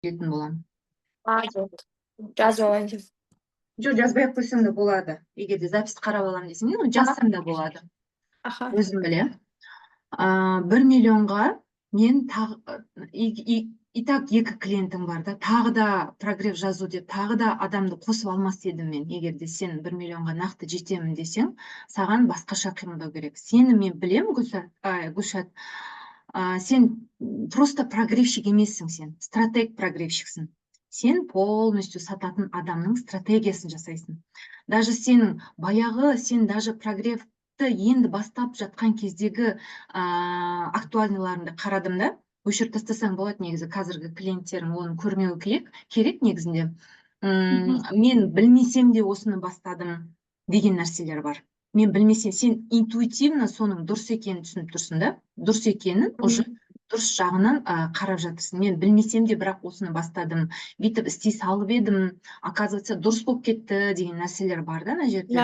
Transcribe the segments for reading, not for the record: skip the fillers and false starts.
кететін боламын. Жоқ. Жазып алайын деп. Жоқ, жазбай ақ қойсаң да болады. Егер де записьті қарап аламын десең, оны жазсам да болады. Аха. Өзім білем. 1 миллионға мен и так 2 клиентім бар да, тағы да прогрев жазу деп, тағы да адамды қосып алмас едім мен. Егер де сен 1 миллионға нақты жетемін десең, саған басқаша қимылдау керек. Сені мен білем, Гүлшат, сен просто прогревщик емессің, сен стратег прогревщиксің. Сен полностью сататын адамның стратегиясын жасайсың. Даже сен даже прогревті енді бастап жатқан кездегі актуальныйларыңды қарадым да, өшіріп тастасаң болады негізі, қазіргі клиенттерің оны көрмеуі керек негізінде. Мен білмесем де осыны бастадым деген нәрселер бар. Мен білмесем, сен интуитивно соның дұрыс екенін түсініп тұрсың да, дұрыс екенін уже дұрыс жағынан қарап жатырсың. Мен білмесем де бірақ осыны бастадым, бүйтіп істей салып едім, оказывается дұрыс болып кетті деген нәрселер бар да ана жерде.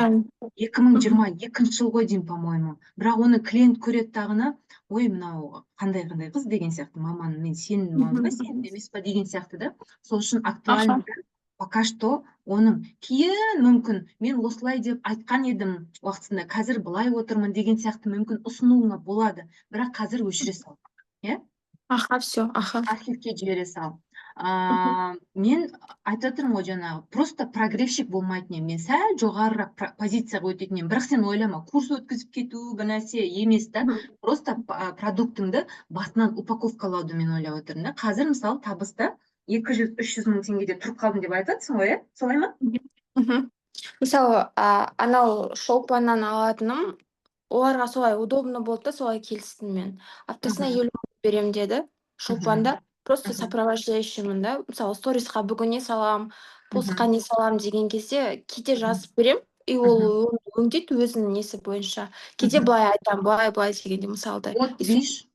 2022 жыл ғой деймін, по-моему. Бірақ оны клиент көреді дағыны, ой, мынау қандай қыз деген сияқты, маман, мен сенің маман ба, сенің емес па деген сияқты да. Сол үшін актуальны пока что оның кейін мүмкін мен осылай деп айтқан едім уақытысында, қазір былай отырмын деген сияқты мүмкін ұсынуыңа болады, бірақ қазір өшіре сал. Аха, все, аха. Архивке жібере сал. Мен айтып отырмын ғой жаңағы, просто прогревщик болмайтын едім, мен сәл жоғарырақ позицияға өтетін едім. Бірақ сен ойлама, курс өткізіп кету бір нәрсе емес та, просто продуктыңды басынан упаковкалауды мен ойлап отырмын да. Қазір мысалы табыста 200-300 мың теңгеде тұрып қалдым деп айтатсың ғой, солай ма? Мысалы, анау шолпаннан алатыным, оларға солай удобно болды да, солай келістім мен. Аптасына 50 мың берем деді, шолпанда. Просто сопровождающиймін да. Мысалы, сторисқа бүгін не салам, постқа не салам деген кезде кейде жазып берем, и ол өңдейді өзінің несі бойынша. Кейде былай айтам, былай дегенде мысалды. Вот, видишь,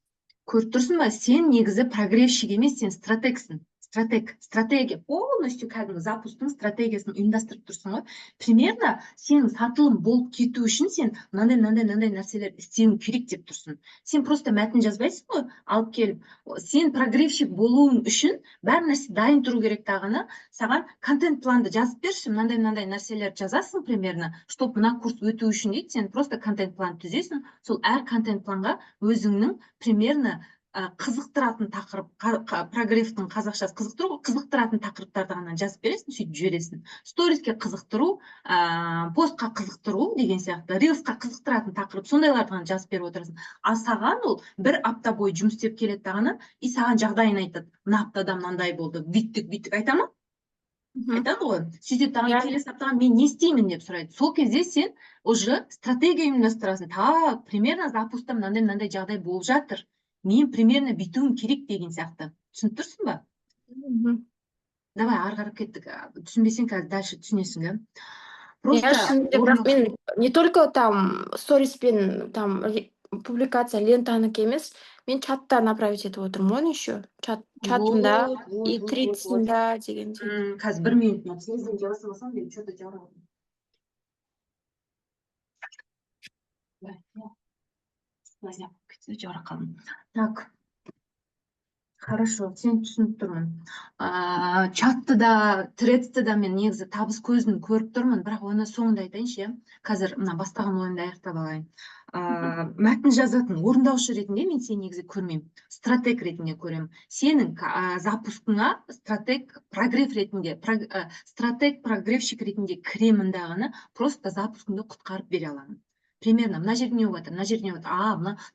көріп тұрсың ба, сен негізі прогревщик емес, сен стратегсің. Стратегия, полностью кәдімгі запустың стратегиясын ұйымдастырып тұрсың ғой. Примерно сенің сатылым болып кету үшін сен мынандай нәрселер істеуің керек деп тұрсың. Сен просто мәтін жазбайсың ғой, алып келіп. Сен прогревщик болуың үшін бәр нәрсе дайын тұру керек дағыны. Саған контент планды жазып берші, мынандай нәрселер жазасың примерно, чтоб мына курс өту үшін дейді, сен просто контент план түзесің. Сол әр контент планға өзіңнің примерно қызықтыратын тақырып, прогревтің қазақшасы қызықтыру, қызықтыратын тақырыптарды ғана жазып бересің, сөйтіп жібересің. Сториске қызықтыру, постқа қызықтыру деген сияқты, рилсқа қызықтыратын тақырып, сондайларды ғана жазып беріп отырасың. А саған ол бір апта бойы жұмыс істеп келеді дағыны, и саған жағдайын айтады. Мына аптада мынандай болды, бүйттік айта ма? Айтады ғой. Сөйтіп тағын келесі аптаға мен не істеймін деп сұрайды. Сол кезде сен уже стратегия ұйымдастырасың. Так, примерно запуста мынандай жағдай болып жатыр. Мен примерно бүйтуім керек деген сияқты. Түсініп тұрсың ба? Давай, ары қарап кеттік. Түсінбесең қазір дальше түсінесің, да? Бірақ мен не только там сториспен там публикация лентаныкі емес, мен чатта направить етіп отырмын ғой еще. Чатында и трицында дегенде. Қазір 1 минут, телевизор жасамасам, мен что-то жарамын. Так, хорошо, сен түсініп тұрмын. Чатты да, тредсті да мен негізі табыс көзін көріп тұрмын, бірақ оны соңында айтайыншы. Қазір бастаған ойымды аяқтап алайын. Мәтін жазатын орындаушы ретінде мен сені негізі көрмеймін, стратег ретінде көремін. Сенің запускыңа стратег прогревщик ретінде кіремін дағыны, просто запускыңды құтқарып бере аламын. Примерно мына жерде не болып жатыр,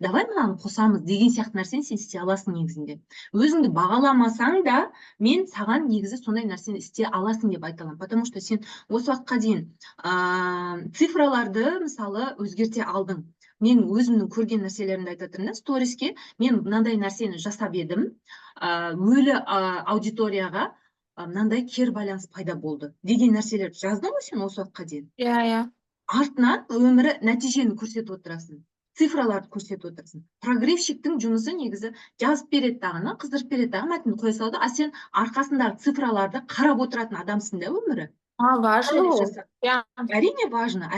давай мынаны қосамыз деген сияқты нәрсені сен істей аласың негізінде. Өзіңді бағаламасаң да, мен саған негізі сондай нәрсені істей аласың деп айта аламын. Потому что сен осы уақытқа дейін цифраларды мысалы өзгерте алдың. Мен өзімнің көрген нәрселерімді айтып отырмын да, сториске мен мынандай нәрсені жасап едім, өлі аудиторияға мынандай кері байланыс пайда болды деген нәрселер жаздың ғой сен осы уақытқа дейін. Иә. Артынан өмірі нәтижені көрсетіп отырасың, цифраларды көрсетіп отырасың. Прогревщиктің жұмысы негізі жазып береді дағыны, қыздырып береді дағыны, мәтін қоя салды, а сен арқасындағы цифраларды қарап отыратын адамсың да өмірі. Важно ол. Әрине важно,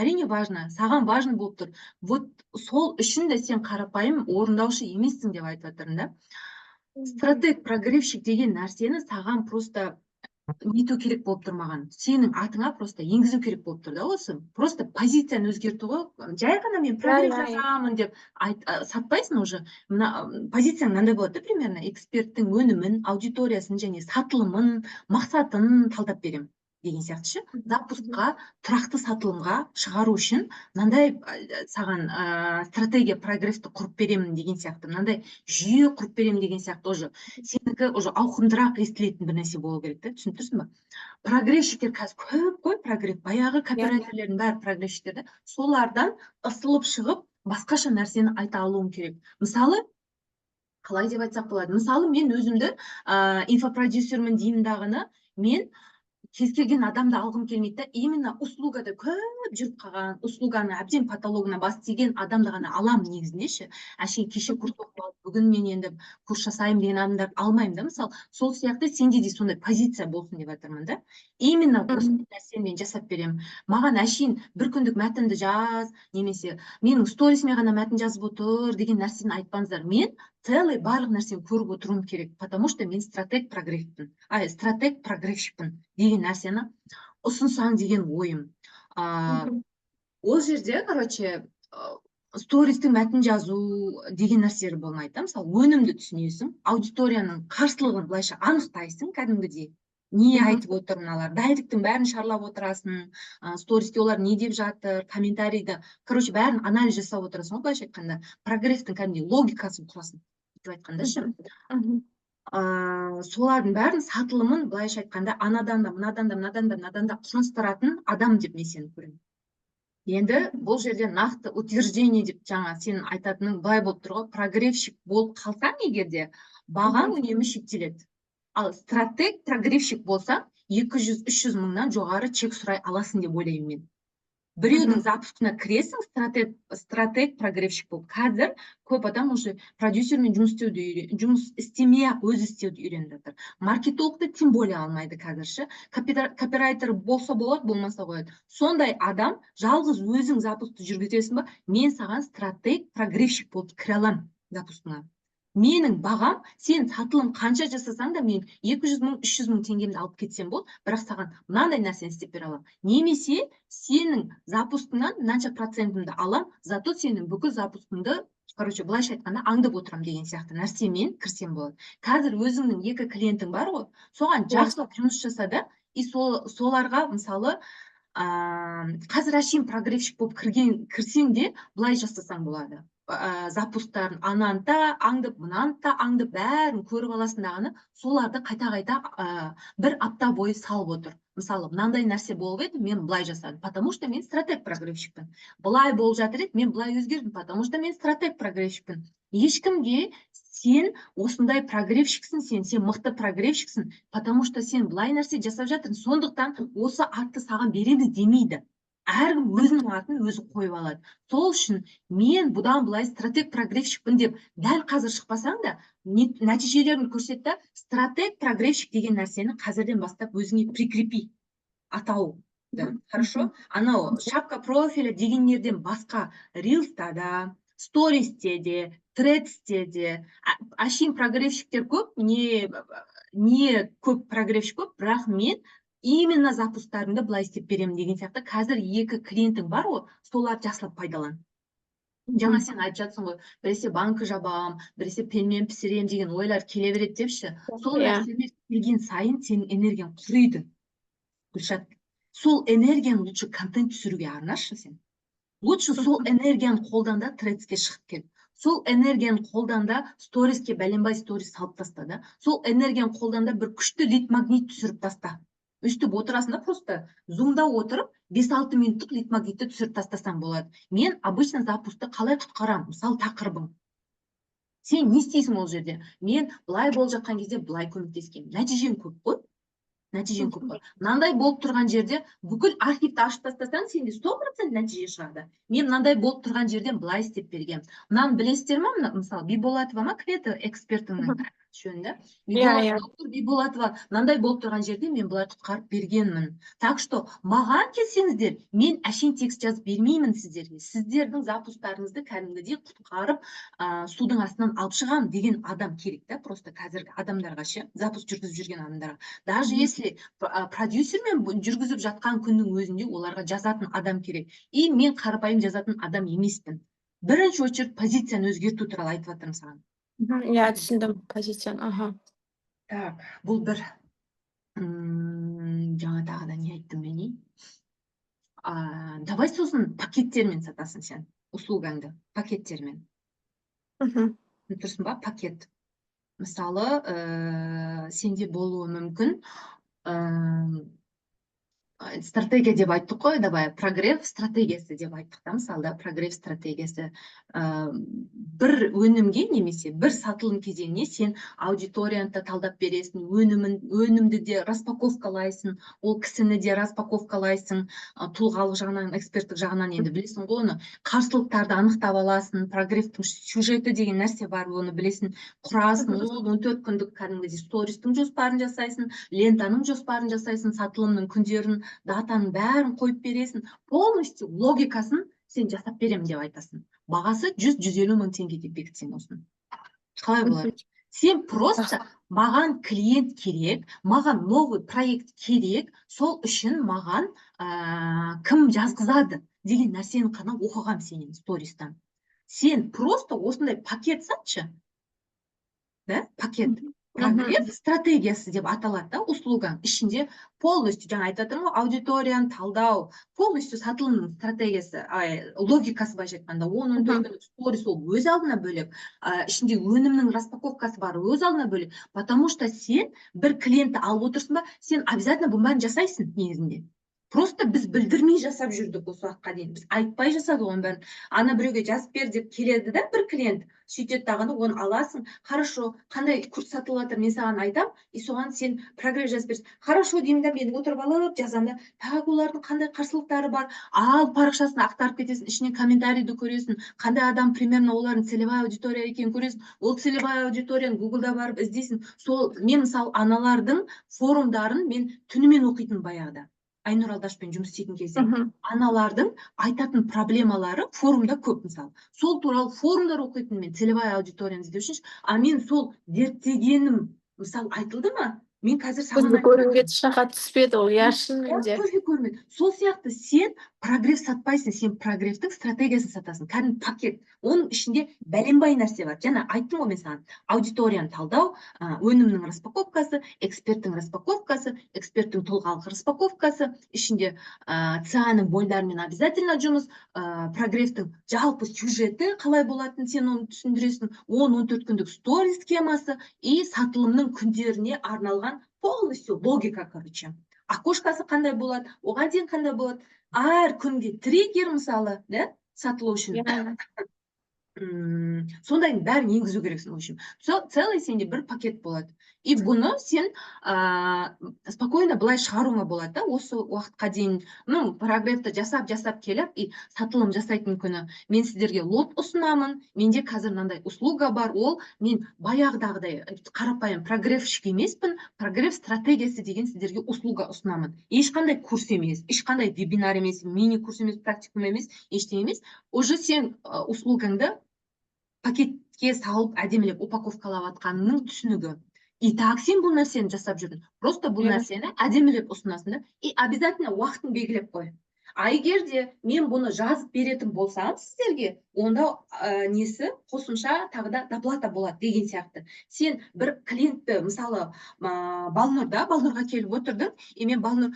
саған важно болып тұр. Вот сол үшін де сен қарапайым орындаушы емессің деп айтып отырмын да. Стратег, прогревщик деген нәрсені саған просто нету керек болып тұр маған. Сенің атыңа просто енгізу керек болып тұр да осы. Просто позицияны өзгерту ғой. Жай ғана мен прогрев жасамын деп сатпайсың уже. Позицияң мынандай болады да примерно. Эксперттің өнімін, аудиториясын және сатылымын, мақсатын талдап беремін деген сияқты ше. Запускқа, тұрақты сатылымға шығару үшін мынандай саған стратегия прогревті құрып беремін деген сияқты. Мынандай жүйе құрып беремін деген сияқты уже. Сенікі уже ауқымдырақ естілетін бір нәрсе болу керек та, түсініп тұрсың ба? Прогревщиктер қазір көп қой, прогрев. Баяғы копирайтерлердің бәрі прогревщиктер да. Солардан ысылып шығып, басқаша нәрсені айта алуым керек. Мысалы, қалай деп айтсақ болады? Мысалы, мен өзімді инфопродюсермін деймін дағыны, мен кез келген адамды алғым келмейді да, именно услугада көп жүріп қалған, услуганы әбден потологына бас тиген адамды ғана аламын негізінде ше. Әшейін кеше курс оқып алып, бүгін мен енді курс жасаймын деген адамдарды алмаймын да, мысалы. Сол сияқты сенде де сондай позиция болсын деп жатырмын да. Именно осы нәрсені мен жасап беремін. Маған әшейін бір күндік мәтінді жаз, немесе менің сторисіме ғана мәтін жазып отыр деген нәрсені айтпаңыздар. Мен целый барлық нәрсені көріп отыруым керек, потому что мен стратег прогревщикпін деген нәрсені ұсынсаң деген ойым. Ол жерде, короче, стористің мәтін жазу деген нәрселер болмайды. Мысалы, өнімді түсінесің, аудиторияның қарсылығын былайша анықтайсың кәдімгідей. Не айтып отыр мыналар, дайректің бәрін шарлап отырасың, стористе олар не деп жатыр, комментарийді, короче, бәрін анализ жасап отырасың, былайша айтқанда, прогревтің кәдімгідей логикасын құрасың деп айтқанда ше. Солардың бәрін сатылымын былайша айтқанда анадан да мынадан да құрастыратын адам деп мен сені көремін. Енді бұл жерде нақты утверждение деп жаңа сенің айтатының былай болып тұр ғой, прогревщик болып қалсаң егерде бағаң үнемі шектеледі. Ал стратег прогревщик болсаң 200-300 мыңнан жоғары чек сұрай аласың деп ойлаймын мен. Біреудің запускына кіресің, стратег прогревщик болып. Қазір көп адам уже продюсермен жұмыс істемей-ақ өзі істеуді үйреніп жатыр. Маркетологты тем более алмайды қазірші. Копирайтер болса болады, болмаса қояды. Сондай адам жалғыз өзің запусты жүргізесің ба? Мен саған стратег прогревщик болып кіре аламын запускыңа. Менің бағам, сен сатылым қанша жасасаң да мен 200 мың, 300 мың теңгемді алып кетсем бол, бірақ саған мынандай нәрсені істеп бере аламын. Немесе сенің запускыңнан мынанша процентімді алам, зато сенің бүкіл запускыңды, короче, былайша айтқанда аңдып отырам деген сияқты нәрсемен кірсем болады. Қазір өзіңнің 2 клиентің бар ғой, соған жақсылап жұмыс жаса да, и соларға мысалы қазір әшейін прогревщик болып кірсең де былай жасасаң болады. Запустарын ананда аңдып, мынанда аңдып, бәрін көріп аласындағыны, соларды қайта-қайта бір апта бойы салып отыр. Мысалы, мынандай нәрсе болып еді, мен былай жасадым, потому что мен стратег прогревщикпін. Былай болып жатыр еді, мен былай өзгердім, потому что мен стратег прогревщикпін. Ешкімге сен осындай прогревщиксің, сен мықты прогревщиксің, потому что сен былай нәрсе жасап жатырсың, сондықтан осы атты саған береді демейді. Әркім өзінің атын өзі қойып алады. Сол үшін мен бұдан былай стратег прогревщикпін деп дәл қазір шықпасаң да, нәтижелерін көрсетті, стратег прогревщик деген нәрсені қазірден бастап өзіңе прикрепи атау. Хорошо? Анау шапка профиля дегендерден басқа рилста да, стористе де, тредсте де, әшейін прогревщиктер көп, не көп прогревщик көп, бірақ мен именно запустарыңды былай істеп беремін деген сияқты. Қазір 2 клиентің бар ғой, соларды жақсылап пайдалан. Жаңа сен айтып жатсың ғой, біресе банкі жабам, біресе пенмен пісірем деген ойлар келе береді депші. Сол нәрселер келген сайын сенің энергияң құриды. Гүлшат, сол энергияны лучше контент түсіруге арнашы сен. Лучше сол энергияны қолданда тредске шығып кел. Сол энергияны қолданда сториске бәленбай сторис салып таста да. Сол энергияны қолданда бір күшті лид магнит түсіріп таста. Өстіп отырасында просто зумда отырып 5-6 минуттық лид магнитті түсіріп тастасаң болады. Мен обычно запусты қалай құтқарам? Мысалы тақырыбың. Сен не істейсің ол жерде? Мен былай болып жатқан кезде былай көмектескем. Нәтижең көп қой. Мынандай болып тұрған жерде бүкіл архивті ашып тастасаң, сенде 100% нәтиже шығады. Мен мынандай болып тұрған жерден былай істеп бергем. Мынаны білесіздер ме? Мысалы, Биболатова ма, Квета экспертінің Түшүндү? иә. Доктор Биболатова мындай болуп турган жерде мен буларды куткарып бергенмин. Так что мага келсеңиздер, мен әшейин текст жазып бермеймин сиздерге. Сиздердин запустарыңызды кәдимгидей куткарып, судун астынан алып чыгам деген адам керек да, просто казирги адамдаргачы, запуск жүргүзүп жүрген адамдарга. Даже если продюсермен жүргүзүп жаткан күндүн өзүндө оларга жазатын адам керек. И мен карапайым жазатын адам эмеспин. Биринчи очередь позицияны өзгөртүү тууралуу айтып атырмын сага. Иә, түсіндім позицияны. Аха. Так, бул бир. Жаңа дагы да не айттым мен? Давай сосын пакеттермен сатасың сен услугаңды, пакеттермен. Турсуң ба? Пакет. Мисалы, сенде болуу мүмкүн, стратегия деп айттык кой, давай прогрев стратегиясы деп айттык да, мисалы да, прогрев стратегиясы. Бир өнүмгө немесе бир сатылым кезеңине сен аудиторияны да талдап бересиң, өнүмдү де распаковкалайсың, ол кисини де распаковкалайсың, тулгаалык жагынан, эксперттик жагынан энди билесиң го ону, каршылыктарды аныктап аласың, прогревдин сюжети деген нерсе бар, ону билесиң, курасың, 14 күндүк кәдимгидей стористин жоспарын жасайсың, лентанын жоспарын жасайсың, сатылымдын күндөрүн, датанын бәрін қойып бересің, полностью логикасын сен жасап беремін деп айтасың. Бағасы 100-150 мың теңге деп бекітсең осыны. Қалай болады? Сен просто маған клиент керек, маған новый проект керек, сол үшін маған кім жазғызады деген нәрсені қана оқығам сенен стористан. Сен просто осындай пакет сатшы. Да? Пакет. Прогрев стратегиясы деп аталады да, услугаң ішінде полностью, жаңа айтып жатырмын ғой, аудиторияны талдау, полностью сатылымның стратегиясы, логикасы былайша айтканда, 14 күндүк сторис ол өз алдына бөлек, ішінде өнімнің распаковкасы бар өз алдына бөлек, потому что сен бір клиентті алып отырсың ба, сен обязательно бұның бәрін жасайсың негізінде. Просто біз білдірмей жасап жүрдік осы уақытқа дейін. Біз айтпай жасадық оның бәрін. Ана біреуге жазып бер деп келеді да бір клиент, сөйтеді дағыны, оны аласың. Хорошо, қандай курс сатылып жатыр, мен саған айтам, и соған сен прогресс жазып бересің. Хорошо деймін да, мен отырып алып жазамын да, так олардың қандай қарсылықтары бар, ал парақшасын ақтарып кетесің, ішінен комментарийді көресің, қандай адам примерно олардың целевая аудитория екенін көресің, ол целевая аудиторияны Гуглда барып іздейсің. Сол мен мысалы аналардың форумдарын мен түнімен оқитын баяғыда. Айнұр Алдашпен жұмыс істейтін кезде аналардың айтатын проблемалары форумда көп, мысалы. Сол туралы форумдар оқитын мен, целевая аудиторияны іздеу үшін. Мен сол зерттегенім, мысалы, айтылды ма? Мен қазір саған көзге көрінген шаға түспеді ол, иә, шынымен де. Көзге көрінбеді. Сол сияқты сен прогресс сатпайсың, сен прогресстің стратегиясын сатасың. Кәдімгі пакет. Оның ішінде бәленбай нәрсе бар. Жаңа айттым ғой мен саған, аудиторияны талдау, өнімнің распаковкасы, эксперттің распаковкасы, эксперттің тұлғалық распаковкасы, ішінде ЦАның бойларымен обязательно жұмыс, прогресстің жалпы сюжеті қалай болатынын сен оны түсіндіресің, 10-14 күндік сторис схемасы и сатылымның күндеріне арналған полностью логика, короче. Окошкасы қандай болады, оған дейін қандай болады, әр күнге триггер мысалы, да, сатылу үшін. Сондайдың бәрін енгізу керексің, в общем. Целый сенде бір пакет болады. И бұны сен спокойно былай шығаруыңа болады да, осы уақытқа дейін, прогревті жасап келіп, и сатылым жасайтын күні мен сіздерге лот ұсынамын, менде қазір мынандай услуга бар, ол мен баяғыдағыдай қарапайым прогревщик емеспін, прогрев стратегиясы деген сіздерге услуга ұсынамын. Ешқандай курс емес, ешқандай вебинар емес, мини курс емес, практикум емес, ештеңе емес. Уже сен услугаңды пакетке салып әдемілеп упаковкалап атқанының түсінігі. И так сен бұл нәрсені жасап жүрдің. Просто бұл нәрсені әдемілеп ұсынасың да, и обязательно уақытын белгілеп қой. А егер де мен бұны жазып беретін болсам сіздерге, онда несі қосымша тағы да доплата болады деген сияқты. Сен бір клиентті, мысалы, Балнұрға келіп отырдың, и мен Балнұр,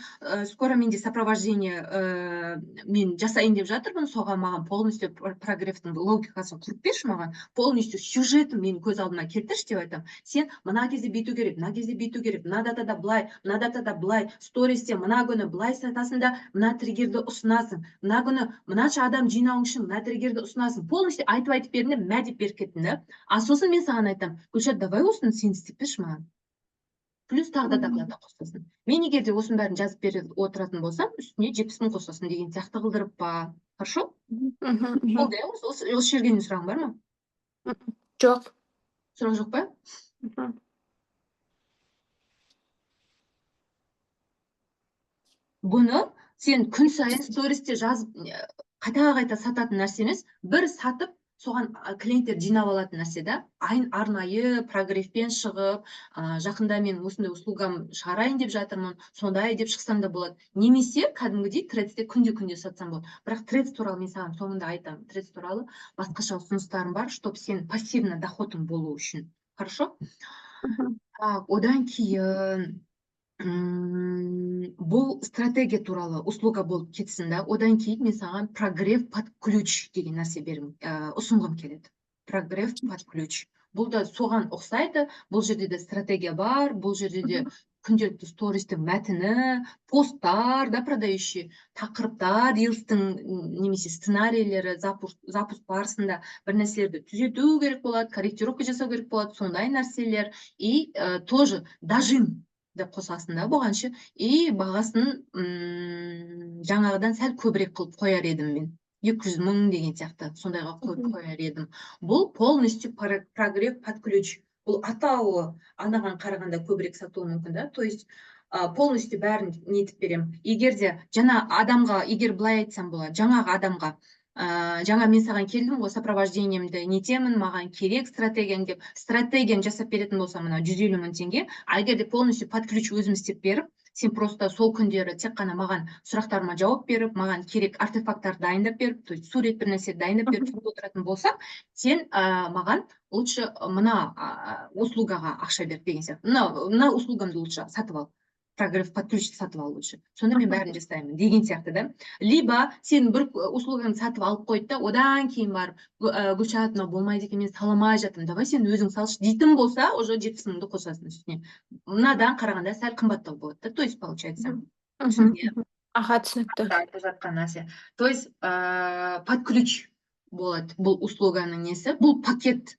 скоро менде сопровождение мен жасайын деп жатырмын, соған маған полностью прогревтің логикасын құрып берші маған, полностью сюжетін мен көз алдыма келтірші деп айтам. Сен мына кезде бүйту керек, мына кезде бүйту керек, мына датада былай, мына датада былай, стористе мына күні былай сатасың да, мына триггерді ұсынасың, мына күні мынанша адам жинауың үшін мына триггерді ұсынасың. Полностью айтып бердің де, мә деп беріп кеттің да. А сосын мен саған айтам, Гүлшат, давай осыны сен істеп берші маған. Плюс тағы да доплата қосасың. Мен егер де осының бәрін жазып беріп отыратын болсам, үстіне 70 мың қосасың деген сияқты қылдырып па. Хорошо? Болды, осы жерге сұрағың бар ма? Жоқ. Сұрақ жоқ па? Мгм. Бұны сен күн сайын стористе жазып қайта сататын нәрсе емес, бір сатып соған клиенттер жинап алатын нәрсе да. Арнайы прогревпен шығып, жақында мен осындай услугам шығарайын деп жатырмын, сондай деп шықсам да болады. Немесе кәдімгідей Threadsте күнде сатсам болады. Бірақ Threads туралы мен саған соңында айтамын. Threads туралы басқаша ұсыныстарым бар, чтобы сен пассивно доходың болу үшін. Хорошо? Мгм. Одан кейін бұл стратегия туралы услуга болып кетсін да. Одан кейін мен саған прогрев под ключ деген нәрсе ұсынғым келеді. Прогрев под ключ. Бұл да соған ұқсайды. Бұл жерде де стратегия бар. Бұл жерде де күнделікті стористің мәтіні, посттар да продающий, тақырыптар, рилстің немесе сценарийлері запуск барысында бір нәрселерді түзету керек болады, корректировка жасау керек болады, сондай нәрселер. И тоже дажим деп қосасың да бұған ше. И бағасын жаңағыдан сәл көбірек қылып қояр едім мен. 200 000 деген сияқты сондайға қойып қояр едім. Бұл полностью прогрев под ключ. Бұл атауы анаған қарағанда көбірек сатуы мүмкін да. То есть полностью бәрін нетіп берем. Егер де жаңа адамға, егер былай айтсам болады, жаңағы адамға жаңа мен саған келдім ғой, сопровождениемді нетемін, маған керек стратегияң деп, стратегияны жасап беретін болсам, мына 150 000 теңге, а егер де полностью под ключ өзім істеп беріп, сен просто сол күндері тек қана маған сұрақтарыма жауап беріп, маған керек артефакттар дайындап беріп, то есть сурет бір нәрсе дайындап беріп отыратын болсақ, сен маған лучше мына услугаға ақша бер деген сияқты. Мына услугамды лучше сатып ал. Прогрев под ключ сатып ал лучше. Сонда мен бәрін жасаймын деген сияқты да. Либо сен бір услуганы сатып алып қойды да, одан кейін барып Гүлшат, мынау болмайды екен, мен сала алмай жатырмын, давай сен өзің салшы дейтін болса, уже 70 000-ды қосасың үстіне. Мынадан қарағанда сәл қымбаттау болады да. То есть получается. Аха, түсінікті. Айтып жатқан нәрсе. То есть под ключ болады бұл услуганың несі. Бұл пакет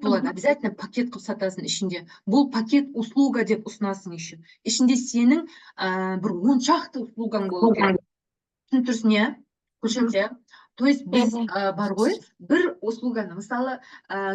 болады, обязательно пакет қылып сатасың ішінде. Бұл пакет услуга деп ұсынасың еще. Ішінде сенің бір 10 шақты услугаң болу керек. Түсініп тұрсың, иә? Көрсетсе. То есть біз бар ғой, бір услуганы, мысалы,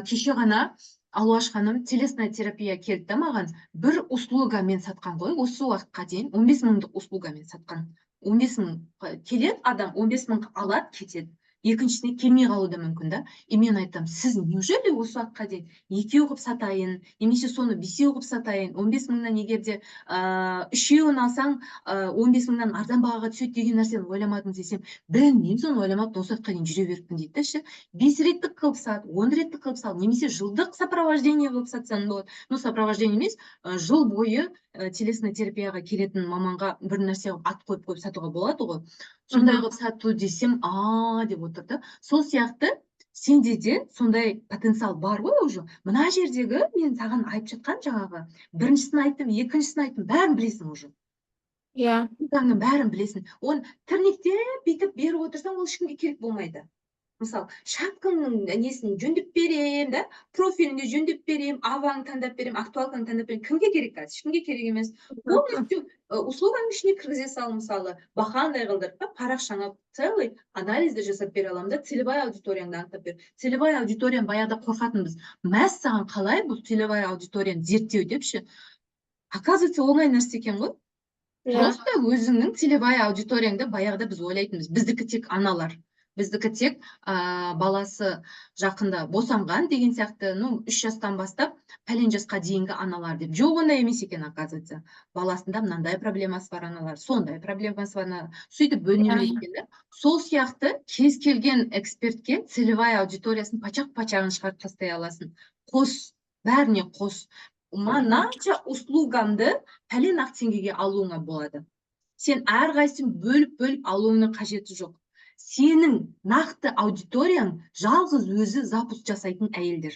кеше ғана Алуаш ханым телесная терапия келді да маған. Бір услуга мен сатқан ғой, осы уақытқа дейін 15 000-дық услуга мен сатқан. 15 000 келеді адам, 15 000 алады, кетеді. Екіншісіне келмей қалуы да мүмкін да. И мен айтам, сіз неужели осы уақытқа дейін 2 қылып сатайын, немесе соны 5 қылып сатайын, 15 000-нан егер де 3-еуін алсаң 15 000-нан арзан бағаға түседі деген нәрсені ойламадың десем, білмеймін, соны ойламаппын, осы уақытқа дейін жүре беріппін дейді да ше. 5 реттік қылып сат, 10 реттік қылып сат, немесе жылдық сопровождение қылып сатсаң болады. Ну, сопровождение емес, жыл бойы телесный терапияға келетін маманға бір нәрсе ат қойып сатуға болады ғой. Сондай қылып сату десем, деп отыр да. Сол сияқты сенде де сондай потенциал бар ғой уже. Мына жердегі мен саған айтып жатқан жаңағы біріншісін айттым, екіншісін айттым, бәрін білесің уже. Иә. Бәрін білесің. Оны тірнектеп бүйтіп беріп отырсаң, ол ешкімге керек болмайды. Мысалы, шапкаңның несін жөндеп берем, да, профиліңді жөндеп берем, аваңды таңдап берем, актуалканы таңдап берем. Кімге керек қазір? Ешкімге керек емес. Полностью услуганың ішіне кіргізе сал, мысалы, бақандай қылдырып, парақшаңа целый анализді жасап бере аламын да, целевая аудиторияңды анықтап бер. Целевая аудиторияны баяғыда қорқатынбыз. Мәс саған қалай бұл целевая аудиторияны зерттеу депші. Оказывается, оңай нәрсе екен ғой. Просто өзіңнің целевая аудиторияңды баяғыда біз ойлайтынбыз. Біздікі тек аналар. Біздікі тек баласы жақында босанған деген сияқты, 3 жастан бастап пәлен жасқа дейінгі аналар деп. Жоқ, ондай емес екен, оказывается. Баласында мынандай проблемасы бар аналар, сондай проблемасы бар аналар. Сөйтіп бөлінеміз екен да. Сол сияқты кез келген экспертке целевая аудиториясын пачақ-пачағын шығарып тастай аласың. Қос, бәріне қос. Мынанша услугамды пәлен ақ теңгеге алуыңа болады. Сен әрқайсысын бөліп алуыңның қажеті жоқ. Сенің нақты аудиторияң жалғыз өзі запуск жасайтын әйелдер.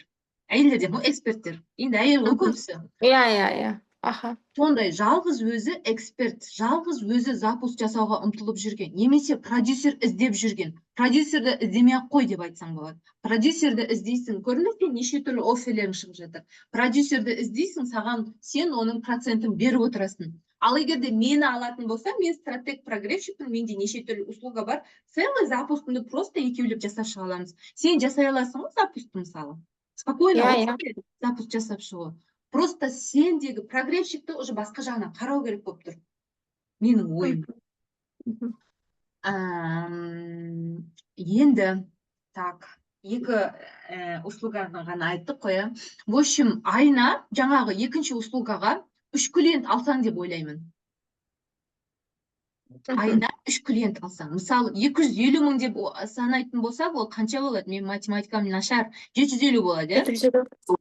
Әйелдер деп, эксперттер. Енді әйел ғой көбісі. Иә. Аха. Сондай жалғыз өзі эксперт, жалғыз өзі запуск жасауға ұмтылып жүрген, немесе продюсер іздеп жүрген. Продюсерді іздемей ақ қой деп айтсаң болады. Продюсерді іздейсің, көрдіңіз бе, неше түрлі офферлерің шығып жатыр. Продюсерді іздейсің, сен оның процентін беріп отырасың. Ал егер де мені алатын болса, мен стратег прогревщикпін, менде неше түрлі услуга бар, целый запускымды просто екеулеп жасап шыға аламыз. Сен жасай аласың ғой запускты, мысалы. Спокойно иә. запуск жасап шығу. Просто сендегі прогревщикті уже басқа жағынан қарау керек болып тұр. Менің ойым. Енді, так, екі услуганы ғана айттық қой. В общем, айына жаңағы екінші услугаға 3 клиент алсаң деп ойлаймын. Айына 3 клиент алсаң. Мысалы, 250 мың деп санайтын болсақ, ол қанша болады? Мен математикам нашар. 750 болады,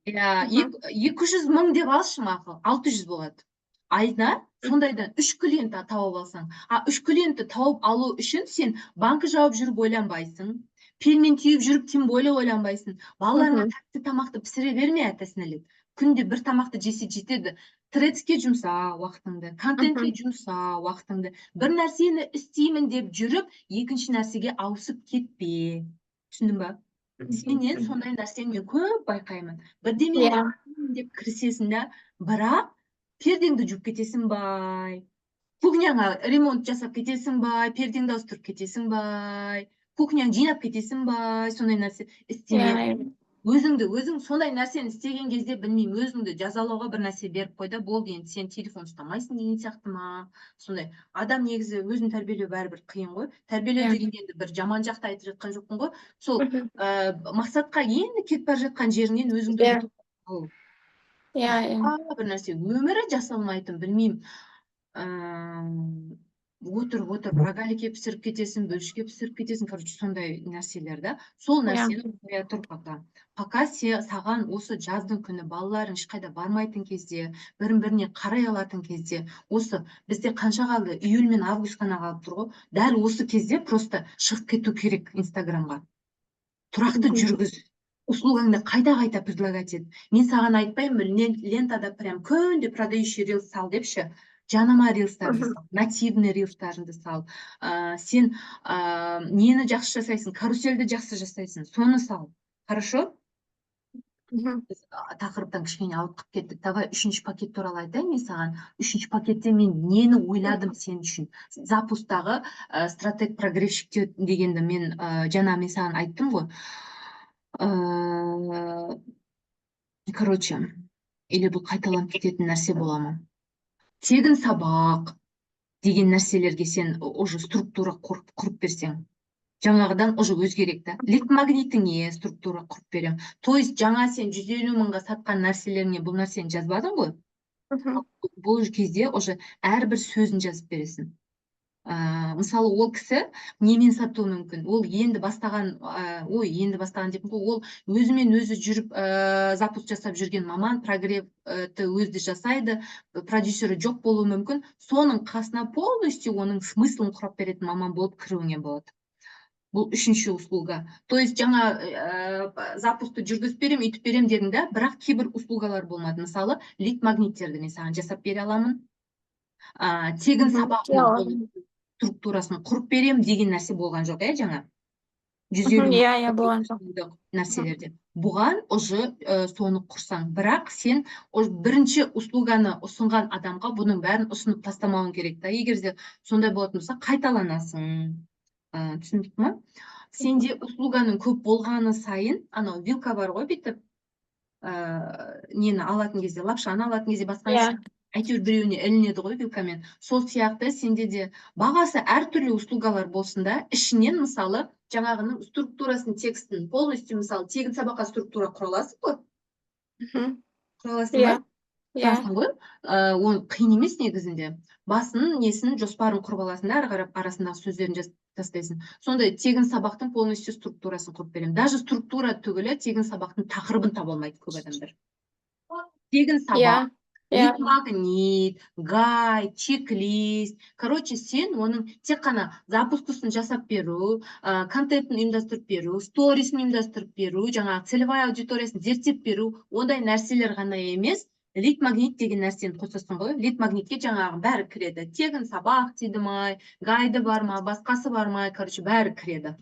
200 мың деп алшы мақұл, 600 болады. Айына сондайдан 3 клиент тауып алсаң. 3 клиентті тауып алу үшін сен банкі жауып жүріп ойланбайсың. Пелмен түйіп жүріп тем более ойланбайсың. Балаларыңа тәтті тамақты пісіре берме әтесінелет. Күнде бір тамақты жесе жетеді. Тредске жұмса уақытыңды, контентке жұмса уақытыңды. Бір нәрсені істеймін деп жүріп, екінші нәрсеге ауысып кетпе. Түсіндің ба? Сенен сондай нәрсені мен көп байқаймын. Бірдемені деп кірісесің да, бірақ пердеңді жуып кетесің бай. Кухняңа ремонт жасап кетесің бай, пердеңді ауыстырып кетесің бай. Кухняң жинап кетесің бай, сондай нәрсе істеме. Өзің сондай нәрсені істеген кезде, білмеймін, өзіңді жазалауға бір нәрсе беріп қойда, болды, енді сен телефон ұстамайсың деген сияқты ма? Сондай. Адам негізі өзін тәрбиелеу бәрібір қиын ғой. Тәрбиелеу дегенде енді бір жаман жақты айтып жатқан жоқпын ғой. Сол мақсатқа енді кетіп бара жатқан жерінен өзіңді ұмытып ал. Бір нәрсе өмірі жасалмайтын, білмеймін. Отыр, рогалике пісіріп кетесің, бөлшке пісіріп кетесің, короче, сондай нәрселер да. Сол нәрсені қоя тұр пока. Пока саған осы жаздың күні балаларың ешқайда бармайтын кезде, бірін-біріне қарай алатын кезде, осы бізде қанша қалды? Июль мен август қана қалып тұр ғой. Дәл осы кезде просто шығып кету керек Инстаграмға. Тұрақты жүргіз. Услугаңды қайта предлагать ет. Мен саған айтпаймын, лентада прям күнде продающий рилс сал депші. Жанама рилстарыңды сал, нативный рилстарыңды сал. Сен нені жақсы жасайсың, карусельді жақсы жасайсың, соны сал. Хорошо? Біз тақырыптан кішкене ауытқып кеттік. Давай 3-ші пакет туралы айтайын мен саған. 3-ші пакетте мен нені ойладым сен үшін. Запустағы стратег прогревщик дегенді мен жаңа мен саған айттым ғой. Короче, или бұл қайталанып кететін нәрсе бола ма? Тегін сабақ деген нәрселерге сен уже структура құрып берсең, жаңағыдан уже өзгерек та. Лид магнитіңе структура құрып берем. То есть жаңа сен 150 мыңға сатқан нәрселеріңе бұл нәрсені жазбадың ғой? Бұл кезде уже әрбір сөзін жазып бересің. Мысалы, ол кісі немен сатуы мүмкін? Ол енді бастаған деп ол өзімен өзі жүріп запуск жасап жүрген маман, прогревті өзі жасайды, продюсері жоқ болуы мүмкін. Соның қасына полностью оның смыслын құрап беретін маман болып кіруіңе болады. Бұл 3-ші услуга. То есть жаңа запусқты жүргізіп берем, үйтіп берем дедің да, бірақ кейбір услугалар болмады. Мысалы, лид магниттерді мен саған жасап бере аламын. Тегін сабақ структурасын құрып берем деген нәрсе болған жоқ, жаңа. 150 болған жоқ. Нәрселерде. Бұған уже соны құрсаң. Бірақ сен бірінші услуганы ұсынған адамға бұның бәрін ұсынып тастамауың керек та. Егер де сондай болатын болса, қайталанасың. Түсіндік ма? Сенде услуганың көп болғаны сайын, анау вилка бар ғой, бүйтіп нені алатын кезде, лапшаны алатын кезде басқан әйтеуір біреуіне ілінеді ғой вилкамен. Сол сияқты сенде де бағасы әртүрлі услугалар болсын да, ішінен мысалы жаңағының структурасын, текстін полностью, мысалы, тегін сабаққа структура құраласың ғой? Құраласың ба? Құрасың ғой? Ол қиын емес негізінде. Басын, несін, жоспарын құрып аласың да, ары-қарап арасындағы сөздерін жазып тастайсың. Сондай тегін сабақтың полностью структурасын құрып беремін. Даже структура түгілі тегін сабақтың тақырыбын таба алмайды көп адамдар. Тегін сабақ, лид магнит, гайд, чек-лист. Короче, сен оның тек қана запускысын жасап беру, контентін ұйымдастырып беру, сторисін ұйымдастырып беру, жаңағы целевая аудиториясын зерттеп беру, ондай нәрселер ғана емес, лид магнит деген нәрсені қосасың ғой. Лид магнитке жаңағы бәрі кіреді. Тегін сабақ дейді ма, гайды бар ма, басқасы бар ма, короче, бәрі кіреді.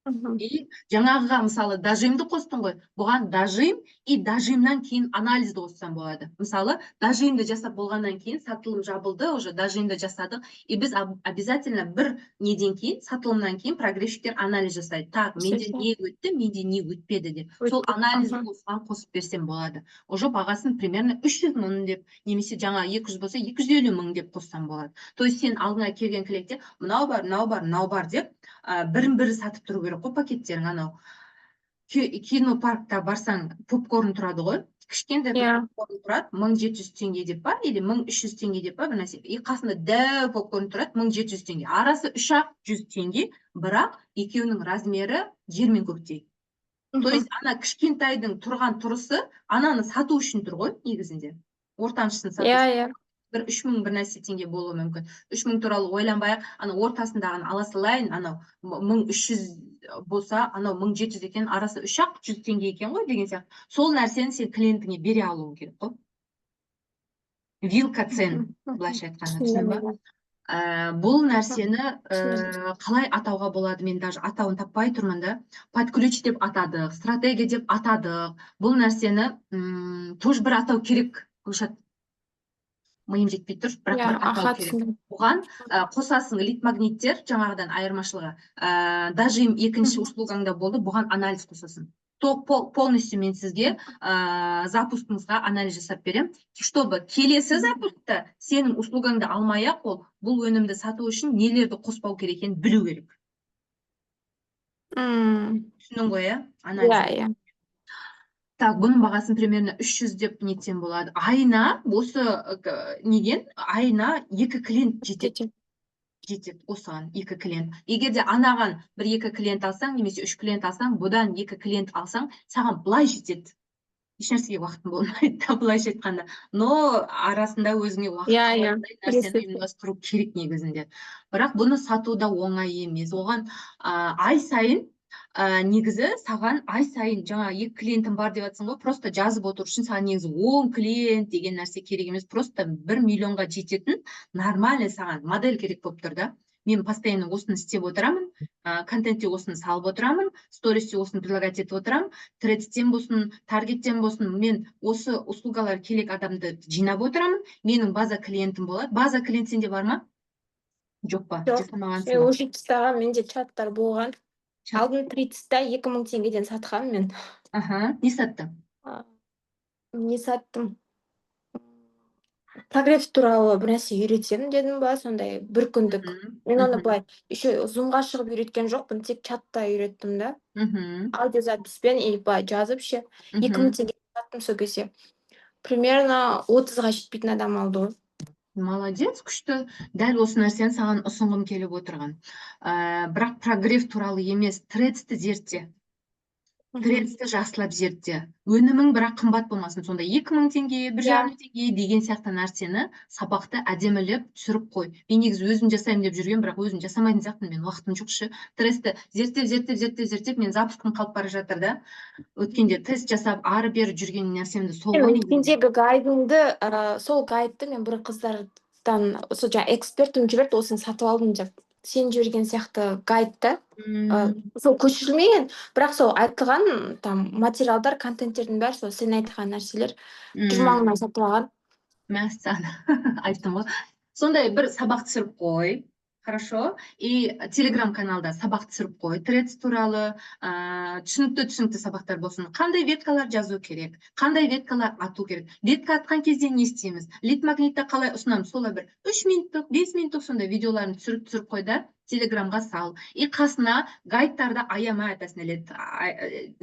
И жаңағыға мысалы дожимді қостың ғой, бұған дожим и дожимнан кейін анализді қоссам болады. Мысалы, дожимді жасап болғаннан кейін сатылым жабылды, уже дожимді жасадық, и біз обязательно бір неден кейін, сатылымнан кейін прогревщиктер анализ жасайды. Так, менде не өтті, менде не өтпеді деп. Сол анализді осыған қосып берсем болады. Уже бағасын примерно 300 мың деп, немесе жаңа 200 болса 250 мың деп қоссам болады. То есть сен алдыңа келген клиентте мынау бар, мынау бар, мынау бар деп бірін-бірі сатып тұру керек қой пакеттерің. Анау кинопаркта барсаң попкорн тұрады ғой, кішкентай попкорн тұрады 1700 теңге деп па, или 1300 теңге деп па, бір нәрсе. И қасында дәу попкорн тұрады 1700 теңге. Арасы 3-ақ 100 теңге, бірақ екеуінің размері жер мен көктей. То есть ана кішкентайдың тұрған тұрысы ананы сату үшін тұр ғой негізінде. Ортаншысын сату үшін. Бір 3000 бір нәрсе теңге болуы мүмкін. 3000 туралы ойланбайық, ана ортасындағын ала салайын, анау 1300 болса, анау 1700 екен, арасы 3-ақ 100 теңге екен ғой деген сияқты. Сол нәрсені сен клиентіңе бере алуың керек қой. Вилка цен, былайша айтқанда, түсіндің ба? Бұл нәрсені қалай атауға болады, мен даже атауын таппай тұрмын да. Под ключ деп атадық, стратегия деп атадық. Бұл нәрсені тоже бір атау керек. Миым жетпей тұр, бірақ бір атау керек. Бұған қосасың лид-магниттер, жаңағыдан айырмашылығы. Дожим екінші услугаңда болды, бұған анализ қосасың. Полностью мен сізге запускыңызға анализ жасап берем. Чтобы келесі запускта сенің услугаңды алмай-ақ, бұл өнімді сату үшін нелерді қоспау керек екенін білу керек. Түсіндің ғой, анализ. Так, бұның бағасын примерно 300 деп нетсем болады. Айына, осы неден, айына 2 клиент жетеді. Осыған 2 клиент. Егерде анаған 1-2 клиент алсаң, немесе 3 клиент алсаң, бұдан 2 клиент алсаң, саған бұлай жетеді. Ешнәрсеге уақытың болмайды да, бұлайша айтқанда. Но арасында өзіңе уақыт нәрсені ұйымдастыру керек негізінде. Бірақ бұны сатуда оңай емес. Оған ай сайын негізі саған ай сайын жаңа 2 клиентім бар деп атсың ғой, просто жазып отыру үшін саған негізі 10 клиент деген нәрсе керек емес, просто 1 миллионға жететін нормальный саған модель керек болып тұр да. Мен постоянно осыны істеп отырамын, контентте осыны салып отырамын, стористе осыны предлагать етіп отырамын, тредтен болсын, таргеттен болсын, мен осы услугалар керек адамды жинап отырамын, менің база клиентім болады. База клиент сенде бар ма? Жоқ па? Жоқ, уже тастаған, менде чаттар болған. Алдын 30-та 2000 теңгеден сатқам мен. Не саттың? Не саттым? Прогресс туралы бір нәрсе үйретсем дедім ба, сондай бір күндік. Мен оны былай, еще зумға шығып үйреткен жоқпын, тек чатта үйреттім да. Аудиозаписпен и былай жазып ше. 2000 теңге саттым сол кезде. Примерно 30-ға жетпейтін адам алды ғой. Молодец, күшті. Дәл осы нәрсені саған ұсынғым келіп отырған. Бірақ прогресс туралы емес, тредсті зертте. Тредсті жақсылап зертте. Өнімің бірақ қымбат болмасын. Сонда 2000 теңге, 1,5 теңге деген сияқты нәрсені сабақты әдемілеп түсіріп қой. Мен негізі өзім жасаймын деп жүрген, бірақ өзім жасамайтын сияқтымын, мен уақытым жоқ ше. Тредсті зерттеп, мен запускым қалып бара жатыр да. Өткенде тест жасап, ары-бері жүрген нәрсемді сол ғой. Өткендегі гайдыңды, сол гайдты мен бір қыздардан, сол жаңа экспертім жіберді, осыны сатып алдым деп. Сен жіберген сияқты гайдты, сол көшірілмеген, бірақ сол айтылған материалдар, контенттердің бәрі сол сен айтқан нәрселер 100 мыңнан сатып алған. Мәссаған, айттым ғой. Сондай бір сабақ түсіріп қой. Хорошо. И телеграм-каналда сабақ түсіріп қой. Тредс туралы түсінікті сабақтар болсын. Қандай веткалар жазу керек? Қандай веткалар ату керек? Ветка атқан кезде не істейміз? Лид-магнитті қалай ұсынамыз? Солай бір 3 минуттық, 5 минуттық сондай видеоларын түсіріп қой да, телеграмға сал. И қасына гайдтарды аяма айтасын әлет.